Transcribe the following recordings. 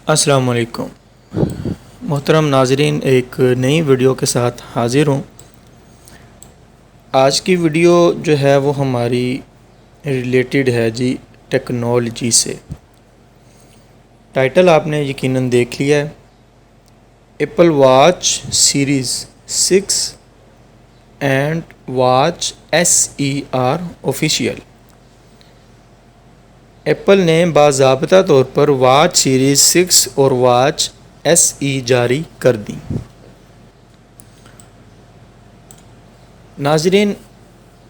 السلام علیکم محترم ناظرین، ایک نئی ویڈیو کے ساتھ حاضر ہوں۔ آج کی ویڈیو جو ہے وہ ہماری ریلیٹڈ ہے ٹیکنالوجی سے۔ ٹائٹل آپ نے یقیناً دیکھ لیا ہے، apple watch series 6 and watch SE official. Apple نے باضابطہ طور پر واچ سیریز 6 اور واچ SE جاری کر دی۔ ناظرین،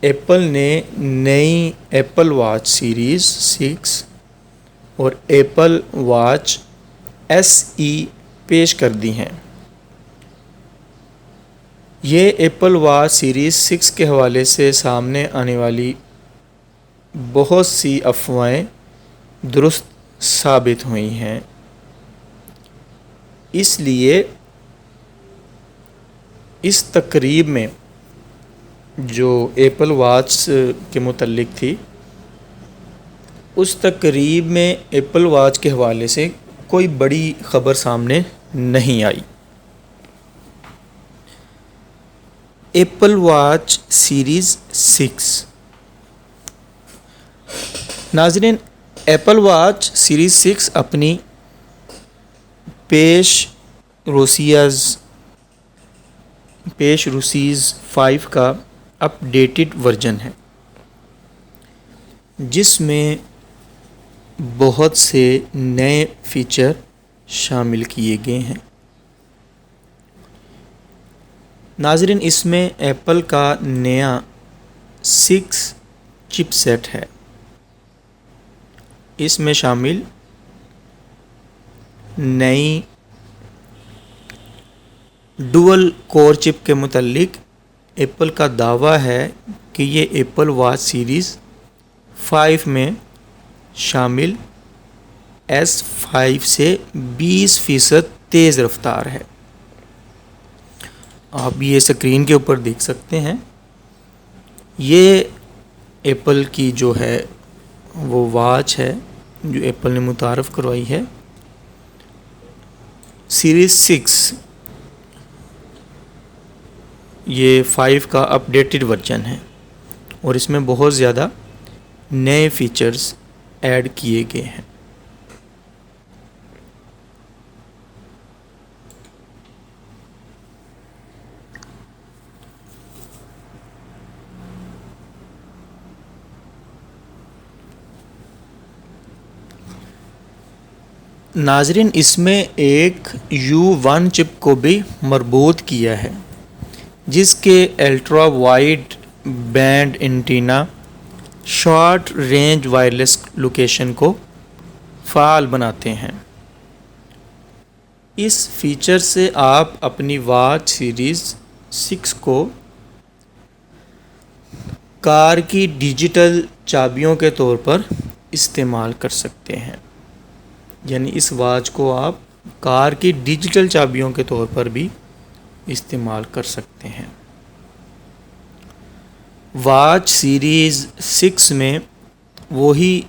ایپل نے نئی ایپل واچ سیریز 6 اور ایپل واچ SE پیش کر دی ہیں۔ یہ ایپل واچ سیریز 6 کے حوالے سے سامنے آنے والی بہت سی افواہیں درست ثابت ہوئی ہیں، اس لیے اس تقریب میں جو ایپل واچ کے متعلق تھی، اس تقریب میں ایپل واچ کے حوالے سے کوئی بڑی خبر سامنے نہیں آئی۔ ایپل واچ سیریز 6 ناظرین، ایپل واچ سیریز 6 اپنی پیش روسیز 5 کا اپ ڈیٹڈ ورژن ہے، جس میں بہت سے نئے فیچر شامل کیے گئے ہیں۔ ناظرین، اس میں ایپل کا نیا 6 چپ سیٹ ہے۔ اس میں شامل نئی ڈوئل کور چپ کے متعلق ایپل کا دعویٰ ہے کہ یہ ایپل واچ سیریز 5 میں شامل S5 سے 20% تیز رفتار ہے۔ آپ یہ اسکرین کے اوپر دیکھ سکتے ہیں، یہ ایپل کی جو ہے وہ واچ ہے جو ایپل نے متعارف کروائی ہے، سیریز 6۔ یہ 5 کا اپ ڈیٹڈ ورژن ہے اور اس میں بہت زیادہ نئے فیچرز ایڈ کیے گئے ہیں۔ ناظرین، اس میں ایک U1 چپ کو بھی مربوط کیا ہے، جس کے ultra wide band antenna short range wireless location کو فعال بناتے ہیں۔ اس فیچر سے آپ اپنی واچ سیریز 6 کو کار کی ڈیجیٹل چابیوں کے طور پر استعمال کر سکتے ہیں، یعنی اس واچ کو آپ کار کی ڈیجیٹل چابیوں کے طور پر بھی استعمال کر سکتے ہیں۔ واچ سیریز 6 میں وہی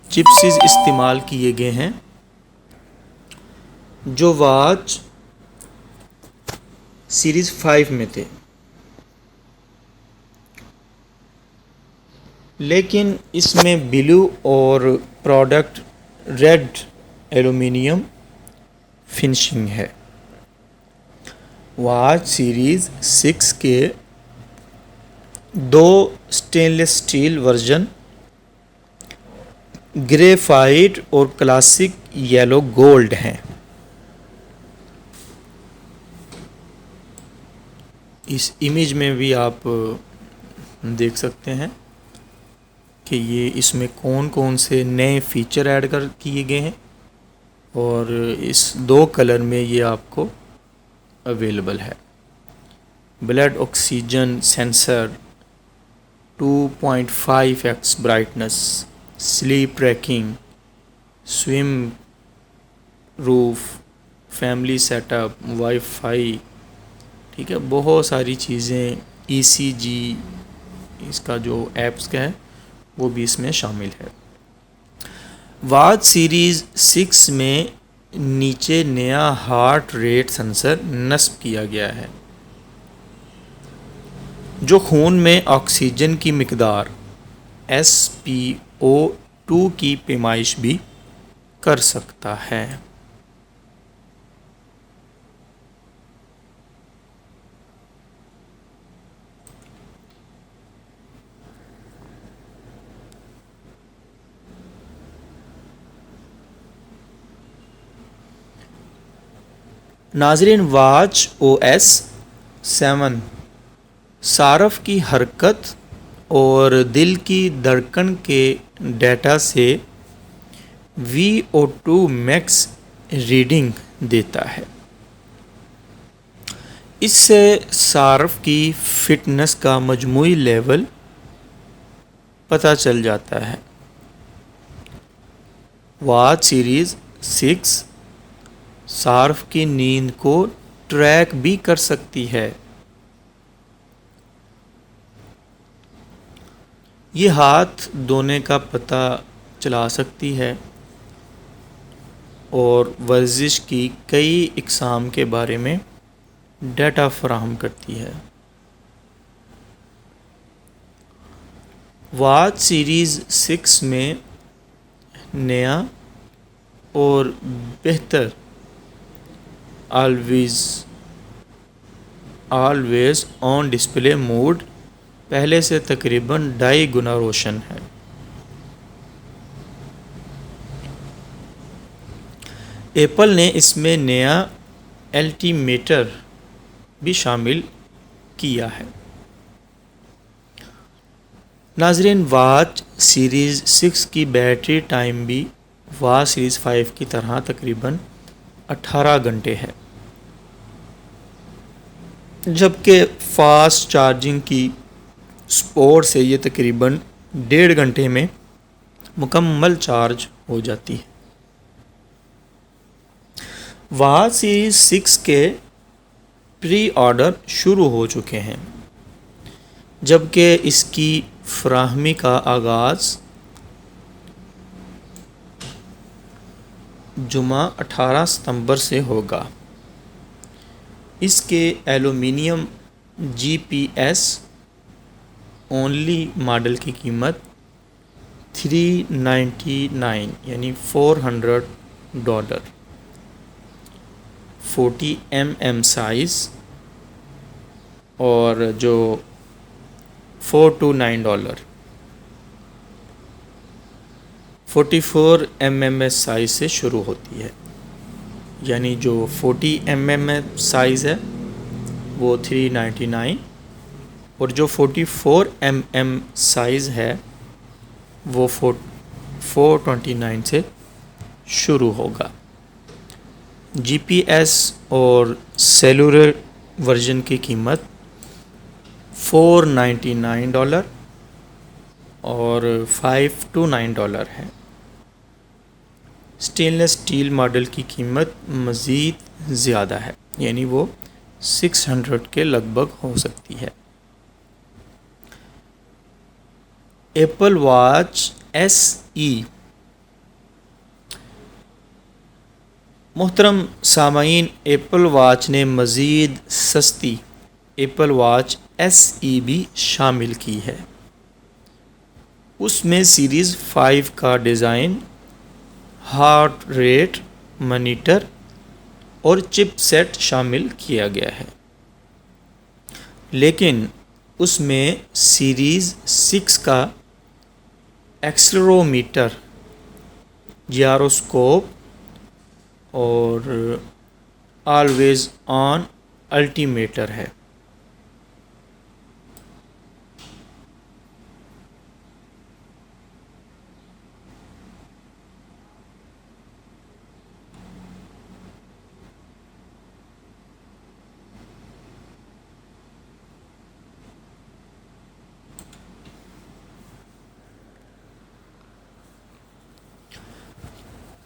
چپسز استعمال کیے گئے ہیں جو واچ سیریز 5 میں تھے، لیکن اس میں بلو اور پروڈکٹ ریڈ ایلومینیم فنشنگ ہے۔ واچ سیریز 6 کے 2 سٹین لیس سٹیل ورژن گریفائٹ اور کلاسک یلو گولڈ ہیں۔ اس امیج میں بھی آپ دیکھ سکتے ہیں کہ اس میں کون کون سے نئے فیچر ایڈ کیے گئے ہیں، اور اس 2 کلر میں یہ آپ کو اویلیبل ہے۔ Blood oxygen sensor, 2.5x brightness, sleep tracking, swim proof, family set up, WiFi, ٹھیک ہے، بہت ساری چیزیں، ECG اس کا جو ایپس کا ہے وہ بھی اس میں شامل ہے۔ واچ سیریز 6 میں نیچے نیا ہارٹ ریٹ سینسر نصب کیا گیا ہے جو خون میں آکسیجن کی مقدار SpO2 کی پیمائش بھی کر سکتا ہے۔ ناظرین، واچ OS 7 صارف کی حرکت اور دل کی دھڑکن کے ڈیٹا سے VO2 میکس ریڈنگ دیتا ہے۔ اس سے صارف کی فٹنس کا مجموعی لیول پتہ چل جاتا ہے۔ واچ سیریز 6 صارف کی نیند کو ٹریک بھی کر سکتی ہے۔ یہ ہاتھ دھونے کا پتہ چلا سکتی ہے اور ورزش کی کئی اقسام کے بارے میں ڈیٹا فراہم کرتی ہے۔ واچ سیریز 6 میں نیا اور بہتر آلویز آن ڈسپلے موڈ پہلے سے تقریباً 2.5 گنا روشن ہے۔ ایپل نے اس میں نیا الٹیمیٹر بھی شامل کیا ہے۔ ناظرین، واچ سیریز 6 کی بیٹری ٹائم بھی واچ سیریز 5 کی طرح تقریباً 18 گھنٹے ہے، جبکہ فاسٹ چارجنگ کی سپورٹ سے یہ تقریباً 1.5 گھنٹے میں مکمل چارج ہو جاتی ہے۔ واچ سیریز 6 کے پری آرڈر شروع ہو چکے ہیں، جبکہ اس کی فراہمی کا آغاز جمعہ 18 ستمبر سے ہوگا۔ اس کے ایلومینیم GPS اونلی ماڈل کی قیمت $399 یعنی $400، 40mm سائز، اور جو $429 44mm سائز سے شروع ہوتی ہے، یعنی جو 40mm سائز ہے وہ $399 اور جو 44mm سائز ہے وہ $429 سے شروع ہوگا۔ GPS اور سیلولر ورژن کی قیمت $499 اور $529 ہے۔ اسٹین لیس اسٹیل ماڈل کی قیمت مزید زیادہ ہے، یعنی وہ 600 کے لگ بھگ ہو سکتی ہے۔ ایپل واچ SE محترم سامعین، ایپل واچ نے مزید سستی ایپل واچ SE بھی شامل کی ہے۔ اس میں سیریز 5 کا ڈیزائن، ہارٹ ریٹ مانیٹر اور چپ سیٹ شامل کیا گیا ہے، لیکن اس میں سیریز 6 کا ایکسلرومیٹر، جیروسکوپ اور آلویز آن الٹیمیٹر ہے۔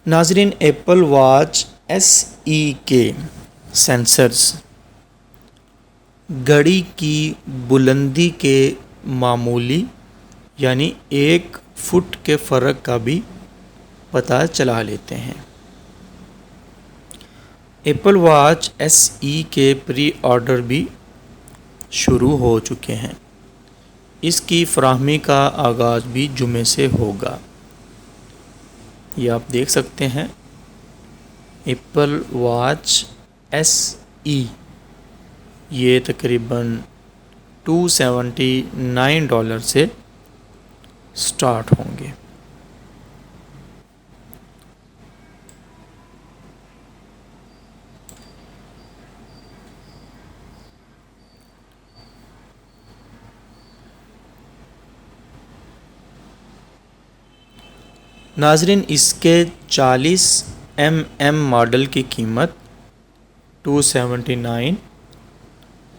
ناظرین، ایپل واچ SE کے سینسرز گھڑی کی بلندی کے معمولی یعنی 1 فٹ کے فرق کا بھی پتہ چلا لیتے ہیں۔ ایپل واچ ایس ای کے پری آرڈر بھی شروع ہو چکے ہیں۔ اس کی فراہمی کا آغاز بھی جمعے سے ہوگا۔ یہ آپ دیکھ سکتے ہیں ایپل واچ ایس ای، یہ تقریباً $279 سے سٹارٹ ہوں گے۔ ناظرین، اس کے 40mm ماڈل کی قیمت $279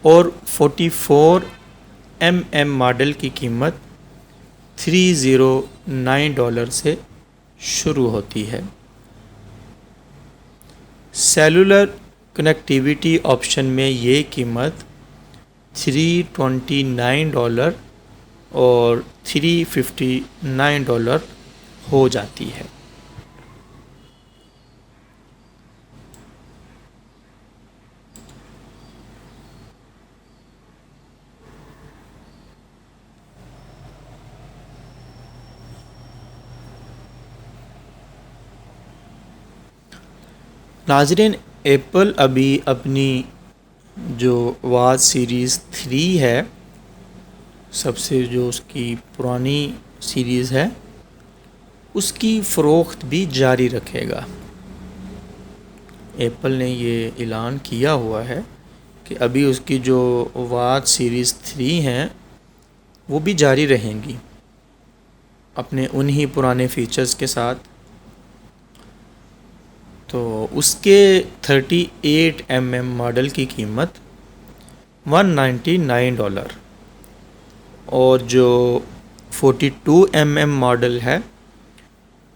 اور 44mm ماڈل کی قیمت $309 سے شروع ہوتی ہے۔ سیلولر کنیکٹیویٹی آپشن میں یہ قیمت $329 اور $359 ہو جاتی ہے۔ ناظرین، ایپل ابھی اپنی جو واچ سیریز 3 ہے، سب سے جو اس کی پرانی سیریز ہے، اس کی فروخت بھی جاری رکھے گا۔ ایپل نے یہ اعلان کیا ہوا ہے کہ ابھی اس کی جو واچ سیریز 3 ہیں وہ بھی جاری رہیں گی اپنے انہی پرانے فیچرز کے ساتھ۔ تو اس کے 38mm ماڈل کی قیمت $199 اور جو 42mm ماڈل ہے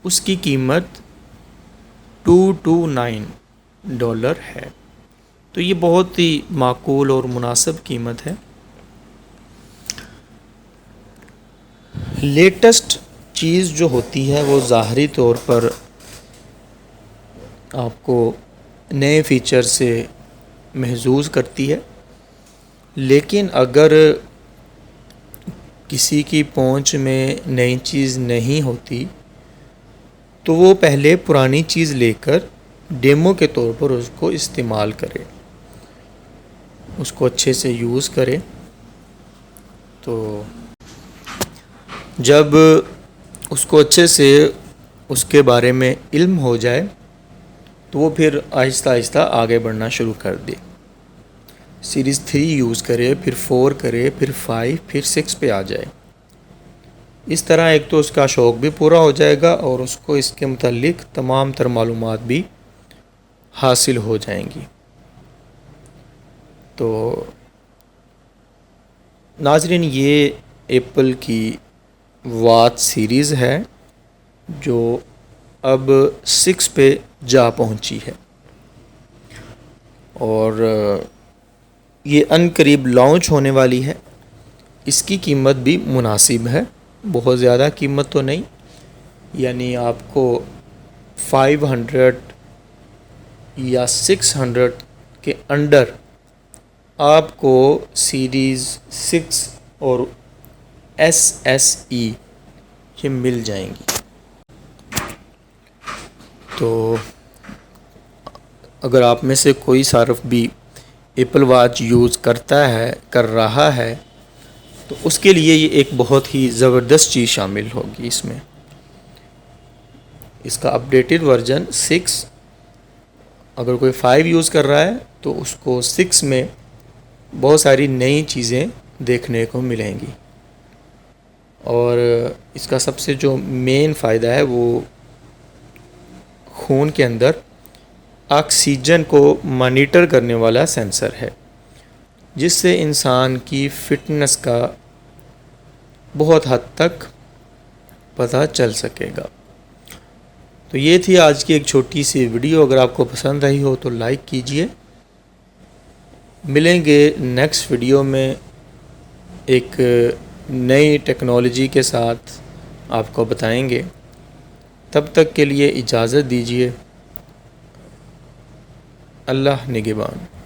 اس کی قیمت $229 ہے۔ تو یہ بہت ہی معقول اور مناسب قیمت ہے۔ لیٹسٹ چیز جو ہوتی ہے وہ ظاہری طور پر آپ کو نئے فیچر سے محظوظ کرتی ہے، لیکن اگر کسی کی پہنچ میں نئی چیز نہیں ہوتی تو وہ پہلے پرانی چیز لے کر ڈیمو کے طور پر اس کو استعمال کرے، اس کو اچھے سے یوز کرے۔ تو جب اس کو اچھے سے اس کے بارے میں علم ہو جائے تو وہ پھر آہستہ آہستہ آگے بڑھنا شروع کر دے، سیریز 3 یوز کرے، پھر 4 کرے، پھر 5، پھر 6 پہ آ جائے۔ اس طرح ایک تو اس کا شوق بھی پورا ہو جائے گا اور اس کو اس کے متعلق تمام تر معلومات بھی حاصل ہو جائیں گی۔ تو ناظرین، یہ ایپل کی واچ سیریز ہے جو اب 6 پہ جا پہنچی ہے، اور یہ ان قریب لانچ ہونے والی ہے۔ اس کی قیمت بھی مناسب ہے، بہت زیادہ قیمت تو نہیں، یعنی آپ کو 500 یا 600 کے انڈر آپ کو سیریز 6 اور ایس ای یہ مل جائیں گی۔ تو اگر آپ میں سے کوئی صارف بھی ایپل واچ یوز کر رہا ہے تو اس کے لیے یہ ایک بہت ہی زبردست چیز شامل ہوگی اس میں۔ اس کا اپڈیٹڈ ورژن 6، اگر کوئی 5 یوز کر رہا ہے تو اس کو 6 میں بہت ساری نئی چیزیں دیکھنے کو ملیں گی، اور اس کا سب سے جو مین فائدہ ہے وہ خون کے اندر آکسیجن کو مانیٹر کرنے والا سینسر ہے، جس سے انسان کی فٹنس کا بہت حد تک پتہ چل سکے گا۔ تو یہ تھی آج کی ایک چھوٹی سی ویڈیو۔ اگر آپ کو پسند آئی ہو تو لائک کیجئے۔ ملیں گے نیکسٹ ویڈیو میں ایک نئی ٹیکنالوجی کے ساتھ، آپ کو بتائیں گے۔ تب تک کے لیے اجازت دیجیے۔ اللہ نگہبان.